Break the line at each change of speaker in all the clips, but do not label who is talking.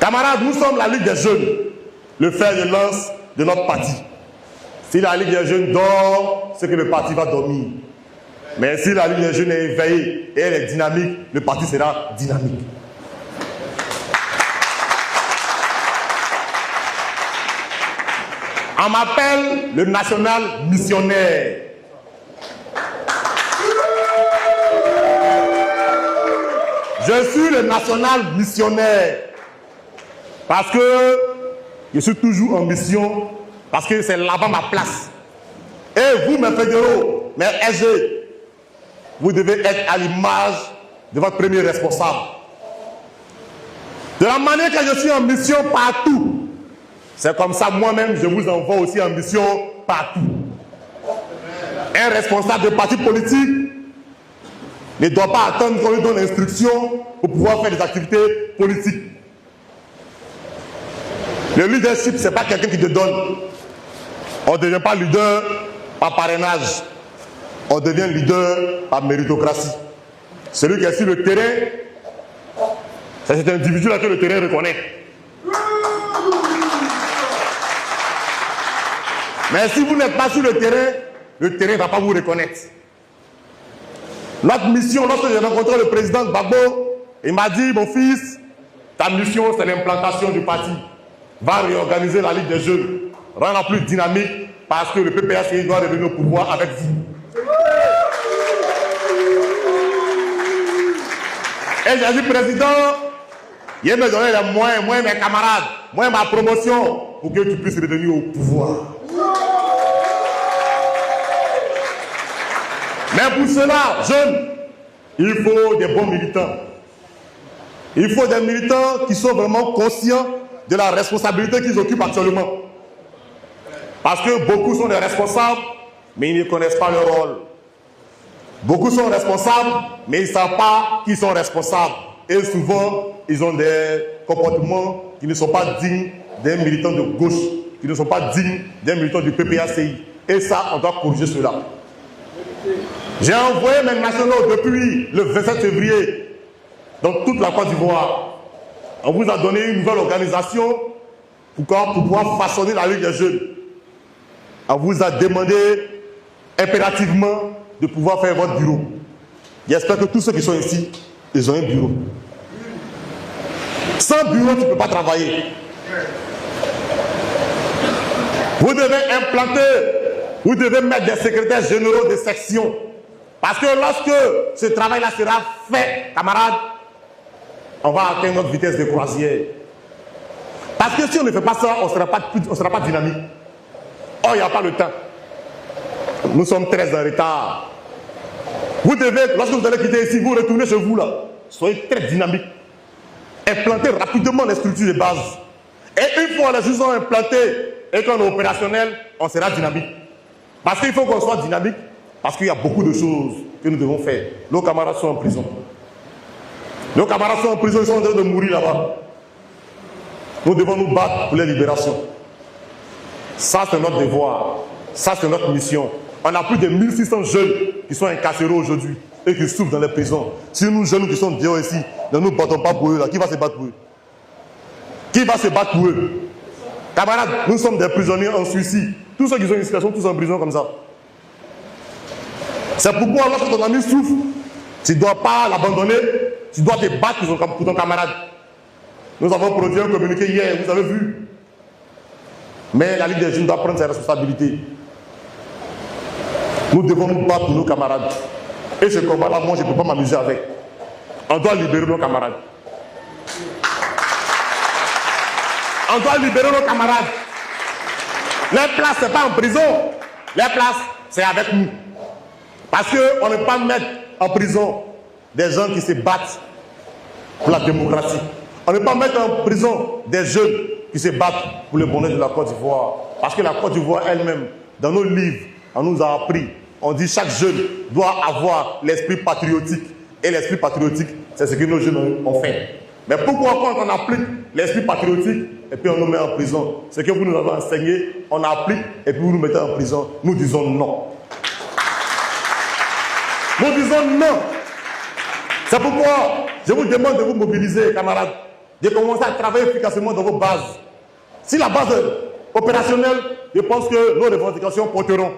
Camarades, nous sommes la Ligue des jeunes, le fer de lance de notre parti. Si la Ligue des jeunes dort, c'est que le parti va dormir. Mais si la Ligue des jeunes est éveillée et elle est dynamique, le parti sera dynamique. On m'appelle le national missionnaire. Je suis le national missionnaire parce que je suis toujours en mission, parce que c'est là-bas ma place. Et vous, mes fédéraux, mes SG, vous devez être à l'image de votre premier responsable. De la manière que je suis en mission partout, c'est comme ça moi-même je vous envoie aussi en mission partout. Un responsable de parti politique ne doit pas attendre qu'on lui donne l'instruction pour pouvoir faire des activités politiques. Le leadership, ce n'est pas quelqu'un qui te donne. On ne devient pas leader par parrainage. On devient leader par méritocratie. Celui qui est sur le terrain, c'est cet individu-là que le terrain reconnaît. Mais si vous n'êtes pas sur le terrain ne va pas vous reconnaître. Notre mission, lorsque j'ai rencontré le président Gbagbo, il m'a dit, mon fils, ta mission c'est l'implantation du parti. Va réorganiser la Ligue des jeunes, rendre plus dynamique, parce que le PPACI doit revenir au pouvoir avec vous. Et j'ai dit, président, il me donner les moyens, moi mes camarades, moi ma promotion, pour que tu puisses revenir au pouvoir. Mais pour cela, jeunes, il faut des bons militants. Il faut des militants qui sont vraiment conscients de la responsabilité qu'ils occupent actuellement. Parce que beaucoup sont des responsables, mais ils ne connaissent pas leur rôle. Beaucoup sont responsables, mais ils ne savent pas qu'ils sont responsables. Et souvent, ils ont des comportements qui ne sont pas dignes d'un militant de gauche, qui ne sont pas dignes d'un militant du PPACI. Et ça, on doit corriger cela. J'ai envoyé mes nationaux depuis le 27 février dans toute la Côte d'Ivoire. On vous a donné une nouvelle organisation pour pouvoir façonner la Ligue des jeunes. On vous a demandé impérativement de pouvoir faire votre bureau. J'espère que tous ceux qui sont ici, ils ont un bureau. Sans bureau, tu ne peux pas travailler. Vous devez implanter, vous devez mettre des secrétaires généraux de section. Parce que lorsque ce travail-là sera fait, camarades, on va atteindre notre vitesse de croisière. Parce que si on ne fait pas ça, on ne sera pas dynamique. Or, il n'y a pas le temps. Nous sommes très en retard. Vous devez, lorsque vous allez quitter ici, vous retournez chez vous là. Soyez très dynamique. Implantez rapidement les structures de base. Et une fois les choses sont implantées et qu'on est opérationnel, on sera dynamique. Parce qu'il faut qu'on soit dynamique, parce qu'il y a beaucoup de choses que nous devons faire. Nos camarades sont en prison. Nos camarades sont en prison, ils sont en train de mourir là-bas. Nous devons nous battre pour les libérations. Ça, c'est notre devoir. Ça, c'est notre mission. On a plus de 1600 jeunes qui sont incarcérés aujourd'hui et qui souffrent dans les prisons. Si nous, jeunes qui sont dehors ici, ne nous battons pas pour eux, là, qui va se battre pour eux? Qui va se battre pour eux? Camarades, nous sommes des prisonniers en suicide. Tous ceux qui sont ici sont tous en prison comme ça. C'est pourquoi lorsque ton ami souffre, tu ne dois pas l'abandonner, tu dois te battre pour ton camarade. Nous avons produit un communiqué hier, vous avez vu. Mais la Ligue des jeunes doit prendre ses responsabilités. Nous devons nous battre pour nos camarades. Et ce combat-là, moi, je ne peux pas m'amuser avec. On doit libérer nos camarades. On doit libérer nos camarades. Les places, ce n'est pas en prison. Les places, c'est avec nous. Parce qu'on ne peut pas mettre en prison des gens qui se battent pour la démocratie. On ne peut pas mettre en prison des jeunes qui se battent pour le bonheur de la Côte d'Ivoire. Parce que la Côte d'Ivoire elle-même, dans nos livres, on nous a appris, on dit chaque jeune doit avoir l'esprit patriotique. Et l'esprit patriotique, c'est ce que nos jeunes ont fait. Mais pourquoi quand on applique l'esprit patriotique et puis on nous met en prison? Ce que vous nous avez enseigné, on applique et puis vous nous mettez en prison. Nous disons non. Nous disons non. C'est pourquoi je vous demande de vous mobiliser, camarades. de commencer à travailler efficacement dans vos bases. Si la base est opérationnelle, je pense que nos revendications porteront.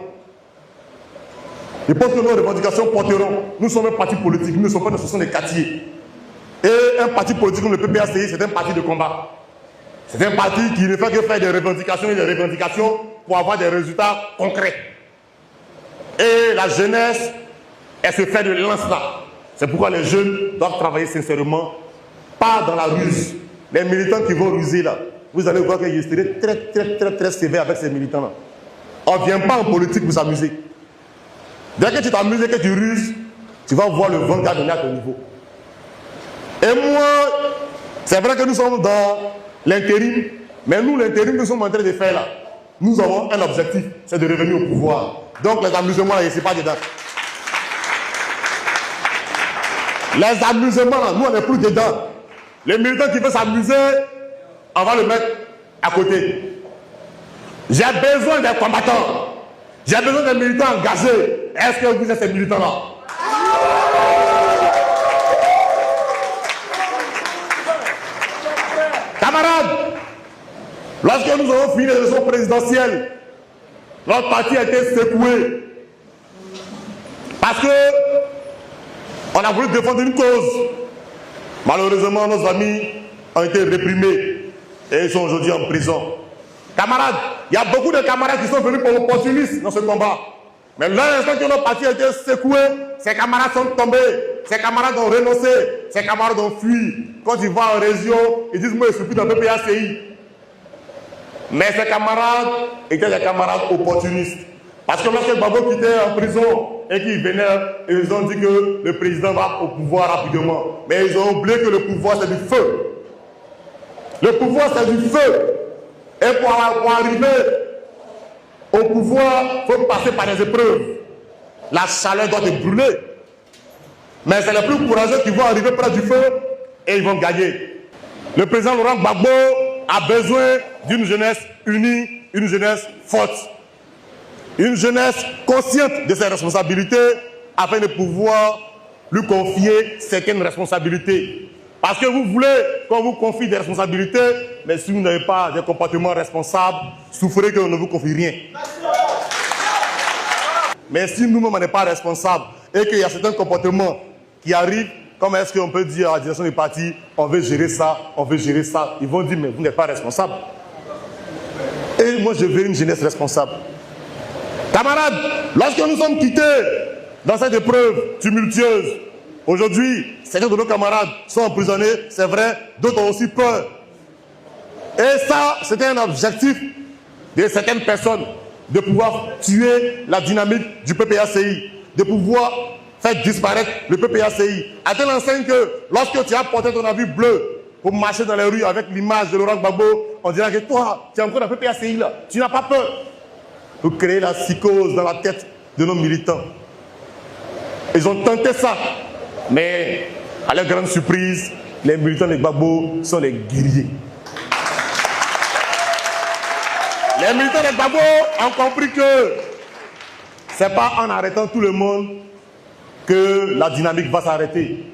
Je pense que nos revendications porteront. Nous sommes un parti politique, nous ne sommes pas ce sont des quartiers. Et un parti politique comme le PPACI, c'est un parti de combat. C'est un parti qui ne fait que faire des revendications et des revendications pour avoir des résultats concrets. Et la jeunesse, elle se fait de lance-là. C'est pourquoi les jeunes doivent travailler sincèrement, pas dans la ruse. Les militants qui vont ruser là, vous allez voir que je serai très sévère avec ces militants-là. On ne vient pas en politique pour s'amuser. Dès que tu t'amuses et que tu ruses, tu vas voir le vent qui a donné à ton niveau. Et moi, c'est vrai que nous sommes dans l'intérim, mais nous, l'intérim que nous sommes en train de faire là, nous avons un objectif, c'est de revenir au pouvoir. Donc les amusements là, je ne suis pas dedans. Les amusements là, nous on n'est plus dedans. Les militants qui veulent s'amuser, on va le mettre à côté. J'ai besoin des combattants. J'ai besoin des militants engagés. Est-ce que vous êtes ces militants-là? Camarades, lorsque nous avons fini les élections présidentielles, notre parti a été secoué. Parce que on a voulu défendre une cause. Malheureusement, nos amis ont été réprimés et ils sont aujourd'hui en prison. Camarades, il y a beaucoup de camarades qui sont venus pour l'opportunisme dans ce combat. Mais l'instant que notre parti a été secoué, ces camarades sont tombés, ces camarades ont renoncé, ces camarades ont fui. Quand ils vont en région, ils disent moi je suis plus dans le PPACI. Mais ces camarades étaient des camarades opportunistes. Parce que lorsque Gbagbo quittait en prison et qu'il venait, ils ont dit que le président va au pouvoir rapidement. Mais ils ont oublié que le pouvoir c'est du feu. Le pouvoir c'est du feu. Et pour arriver au pouvoir, il faut passer par des épreuves. La chaleur doit te brûler. Mais c'est les plus courageux qui vont arriver près du feu et ils vont gagner. Le président Laurent Gbagbo a besoin d'une jeunesse unie, une jeunesse forte. Une jeunesse consciente de ses responsabilités afin de pouvoir lui confier certaines responsabilités. Parce que vous voulez qu'on vous confie des responsabilités, mais si vous n'avez pas des comportements responsables, souffrez qu'on ne vous confie rien. Mais si nous-mêmes on n'est pas responsables et qu'il y a certains comportements qui arrivent, comment est-ce qu'on peut dire à la direction du parti, on veut gérer ça, on veut gérer ça. Ils vont dire, mais vous n'êtes pas responsable. Et moi, je veux une jeunesse responsable. Camarades, lorsque nous sommes quittés dans cette épreuve tumultueuse, aujourd'hui, certains de nos camarades sont emprisonnés, c'est vrai, d'autres ont aussi peur. Et ça, c'était un objectif de certaines personnes, de pouvoir tuer la dynamique du PPACI, de pouvoir faire disparaître le PPACI. À telle enseigne que lorsque tu as porté ton habit bleu pour marcher dans les rues avec l'image de Laurent Gbagbo, on dira que toi, tu es encore dans le PPACI là, tu n'as pas peur. Pour créer la psychose dans la tête de nos militants. Ils ont tenté ça, mais à leur grande surprise, les militants de Gbagbo sont les guerriers. Les militants de Gbagbo ont compris que ce n'est pas en arrêtant tout le monde que la dynamique va s'arrêter.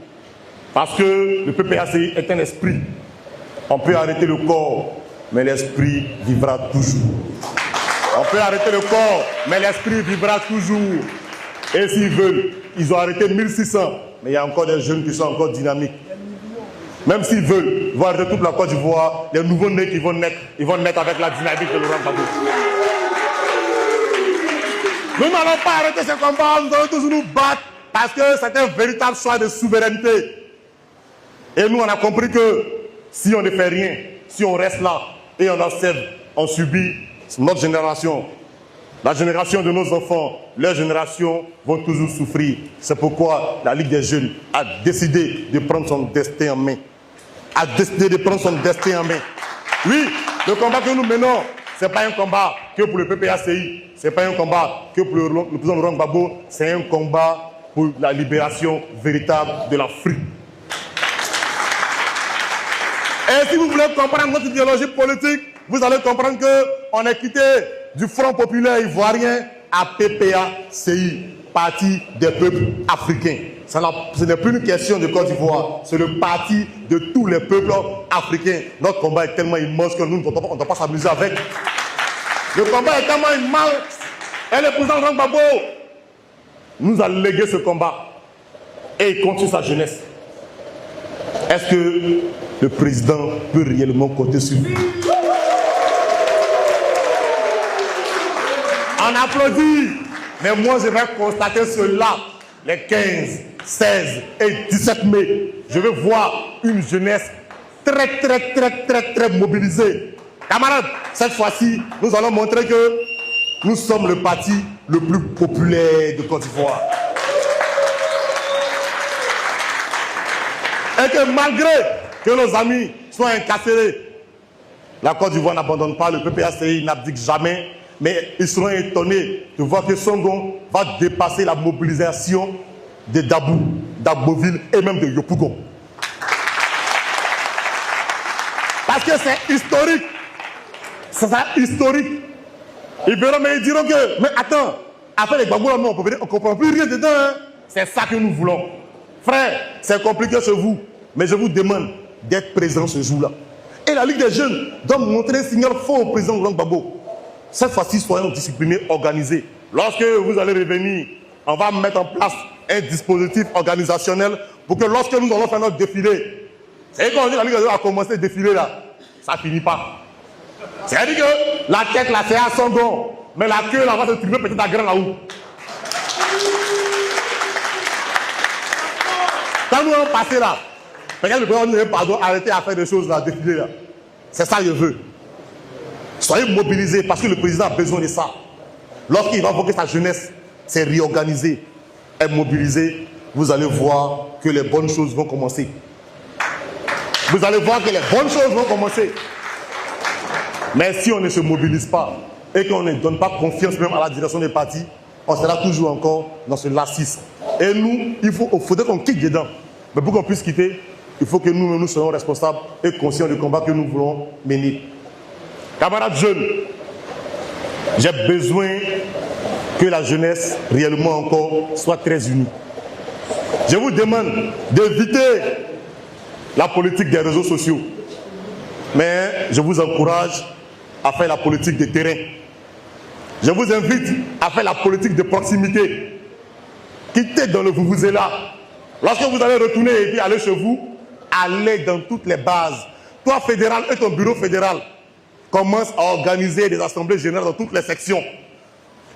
Parce que le PPACI est un esprit. On peut arrêter le corps, mais l'esprit vivra toujours. On peut arrêter le corps, mais l'esprit vivra toujours. Et s'ils veulent, ils ont arrêté 1600. Mais il y a encore des jeunes qui sont encore dynamiques. Même s'ils veulent, ils vont arrêter toute la Côte d'Ivoire. Les nouveaux nés qui vont naître, ils vont naître avec la dynamique de Laurent Gbagbo. Nous n'allons pas arrêter ce combat, nous allons toujours nous battre parce que c'est un véritable choix de souveraineté. Et nous, on a compris que si on ne fait rien, si on reste là et on observe, on subit, notre génération, la génération de nos enfants, leur génération vont toujours souffrir. C'est pourquoi la Ligue des jeunes a décidé de prendre son destin en main. A décidé de prendre son destin en main. Oui, le combat que nous menons, ce n'est pas un combat que pour le PPACI, ce n'est pas un combat que pour le président Laurent Gbagbo, c'est un combat pour la libération véritable de l'Afrique. Et si vous voulez comprendre notre idéologie politique, vous allez comprendre qu'on est quitté du Front populaire ivoirien à PPACI, Parti des peuples africains. ce n'est plus une question de Côte d'Ivoire, c'est le parti de tous les peuples africains. Notre combat est tellement immense que nous ne doit pas s'amuser avec. Le combat est tellement immense. Et le président Laurent Gbagbo nous a légué ce combat. Et il continue sa jeunesse. Est-ce que le président peut réellement compter sur lui? On applaudit. Mais moi, je vais constater cela les 15, 16 et 17 mai. Je vais voir une jeunesse très mobilisée. Camarades, cette fois-ci, nous allons montrer que nous sommes le parti le plus populaire de Côte d'Ivoire. Et que malgré que nos amis soient incarcérés, la Côte d'Ivoire n'abandonne pas, le PPACI n'abdique jamais. Mais ils seront étonnés de voir que Songon va dépasser la mobilisation de Dabou, d'Aboville et même de Yopougon. Parce que c'est historique. C'est ça, historique. Ils verront, mais ils diront que, mais attends, après les Gbagbo, on ne comprend plus rien dedans. Hein? C'est ça que nous voulons. Frère, c'est compliqué chez vous, mais je vous demande d'être présent ce jour-là. Et la Ligue des jeunes doit montrer un signal fort au président Laurent Gbagbo. Cette fois-ci, soyons disciplinés, organisés. Lorsque vous allez revenir, on va mettre en place un dispositif organisationnel pour que lorsque nous allons faire notre défilé, c'est quand on dit que la Ligue des jeunes a commencé à défiler là, ça ne finit pas. C'est-à-dire que la tête là, c'est à Songon, mais la queue là va se trouver peut-être à Grand là-haut. Quand nous allons passer là, peut-être le président nous dit pardon, arrêtez à faire des choses là, défiler là. C'est ça que je veux. Soyez mobilisés parce que le président a besoin de ça. Lorsqu'il va invoquer sa jeunesse, c'est réorganiser, être mobilisé. Vous allez voir que les bonnes choses vont commencer. Vous allez voir que les bonnes choses vont commencer. Mais si on ne se mobilise pas et qu'on ne donne pas confiance même à la direction des partis, on sera toujours encore dans ce lacisme. Et nous, il faudrait qu'on quitte dedans. Mais pour qu'on puisse quitter, il faut que nous soyons responsables et conscients du combat que nous voulons mener. Camarades jeunes, j'ai besoin que la jeunesse, réellement encore, soit très unie. Je vous demande d'éviter la politique des réseaux sociaux. Mais je vous encourage à faire la politique de terrain. Je vous invite à faire la politique de proximité. Quittez dans le vuvuzela. Lorsque vous allez retourner et puis aller chez vous, allez dans toutes les bases. Toi, fédéral et ton bureau fédéral, commence à organiser des assemblées générales dans toutes les sections.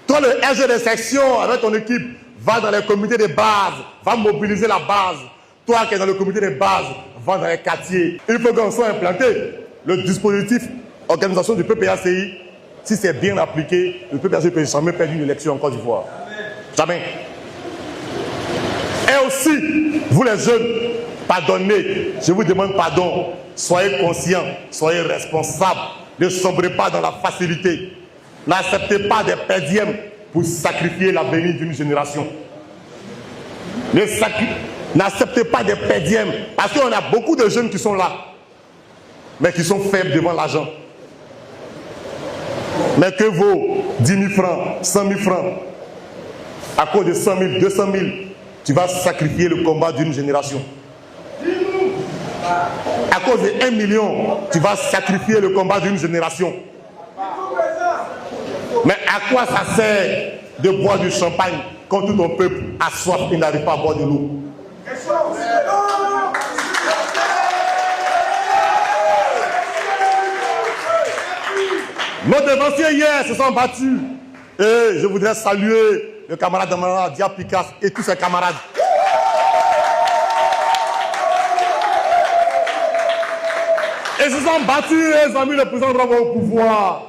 Toi, le RG des sections, avec ton équipe, va dans les comités de base, va mobiliser la base. Toi qui es dans le comité de base, va dans les quartiers. Il faut qu'on soit implanté. Le dispositif organisation du PPACI, si c'est bien appliqué, le PPACI ne peut jamais perdre une élection en Côte d'Ivoire. Jamais. Et aussi, vous les jeunes, pardonnez. Je vous demande pardon. Soyez conscients, soyez responsables. Ne sombrez pas dans la facilité. N'acceptez pas des perdièmes pour sacrifier l'avenir d'une génération. N'acceptez pas des perdièmes. Parce qu'on a beaucoup de jeunes qui sont là, mais qui sont faibles devant l'argent. Mais que vaut 10 000 francs, 100 000 francs? À cause de 100 000, 200 000, tu vas sacrifier le combat d'une génération. À cause de 1 million, tu vas sacrifier le combat d'une génération. Mais à quoi ça sert de boire du champagne quand tout ton peuple a soif et n'arrive pas à boire de l'eau? Nos devanciers hier se sont battus. Et je voudrais saluer le camarade Damara, Dia Picasse et tous ses camarades. Et ils se sont battus et ils ont mis le président Robo au pouvoir.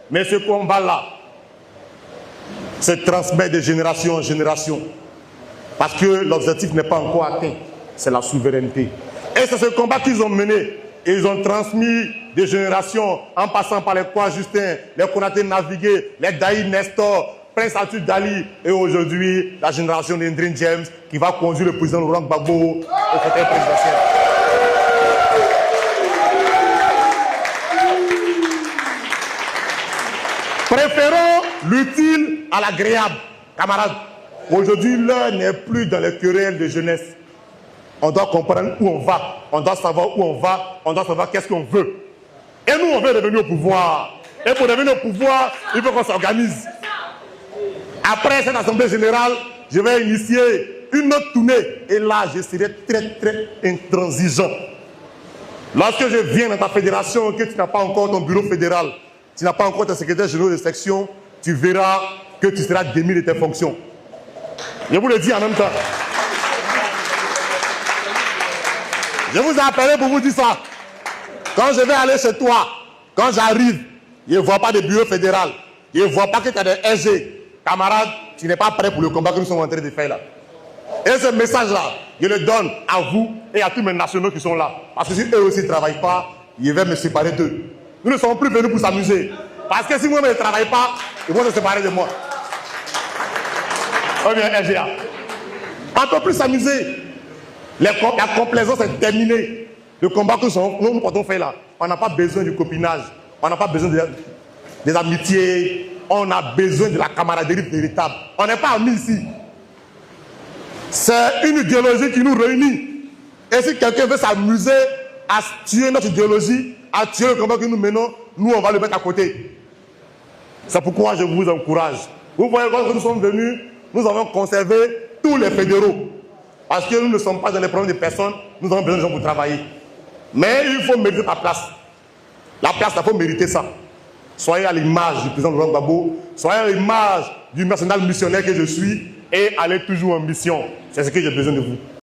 Mais ce combat-là se transmet de génération en génération. Parce que l'objectif n'est pas encore atteint. C'est la souveraineté. Et c'est ce combat qu'ils ont mené. Et ils ont transmis des générations en passant par les Kwa Justin, les Konaté Navigué, les Daï Nestor, Prince Arthur Dali. Et aujourd'hui, la génération d'Indrin James qui va conduire le président Laurent Gbagbo au fauteuil présidentiel. Préférons l'utile à l'agréable, camarades. Aujourd'hui, l'heure n'est plus dans les querelles de jeunesse. On doit comprendre où on va. On doit savoir où on va. On doit savoir qu'est-ce qu'on veut. Et nous, on veut revenir au pouvoir. Et pour revenir au pouvoir, il faut qu'on s'organise. Après cette assemblée générale, je vais initier une autre tournée. Et là, je serai très, très intransigeant. Lorsque je viens dans ta fédération, que tu n'as pas encore ton bureau fédéral, tu n'as pas encore ton secrétaire général de section, tu verras que tu seras démis de tes fonctions. Je vous le dis en même temps. Je vous ai appelé pour vous dire ça. Quand je vais aller chez toi, quand j'arrive, je ne vois pas de bureau fédéral. Je ne vois pas que tu as des SG. Camarade, tu n'es pas prêt pour le combat que nous sommes en train de faire là. Et ce message-là, je le donne à vous et à tous mes nationaux qui sont là. Parce que si eux aussi ne travaillent pas, je vais me séparer d'eux. Nous ne sommes plus venus pour s'amuser. Parce que si moi-même ne travaille pas, ils vont se séparer de moi. Oh bien, LGA. On ne peut plus s'amuser. La complaisance est terminée. Le combat que nous portons fait là, on n'a pas besoin du copinage. On n'a pas besoin des amitiés. On a besoin de la camaraderie véritable. On n'est pas amis ici. C'est une idéologie qui nous réunit. Et si quelqu'un veut s'amuser à tuer notre idéologie, à tuer le combat que nous menons, nous on va le mettre à côté. C'est pourquoi je vous encourage. Vous voyez, quand nous sommes venus, nous avons conservé tous les fédéraux. Parce que nous ne sommes pas dans les problèmes de personnes, nous avons besoin de gens pour travailler. Mais il faut mériter la place. La place, il faut mériter ça. Soyez à l'image du président Laurent Gbagbo, soyez à l'image du national missionnaire que je suis et allez toujours en mission. C'est ce que j'ai besoin de vous.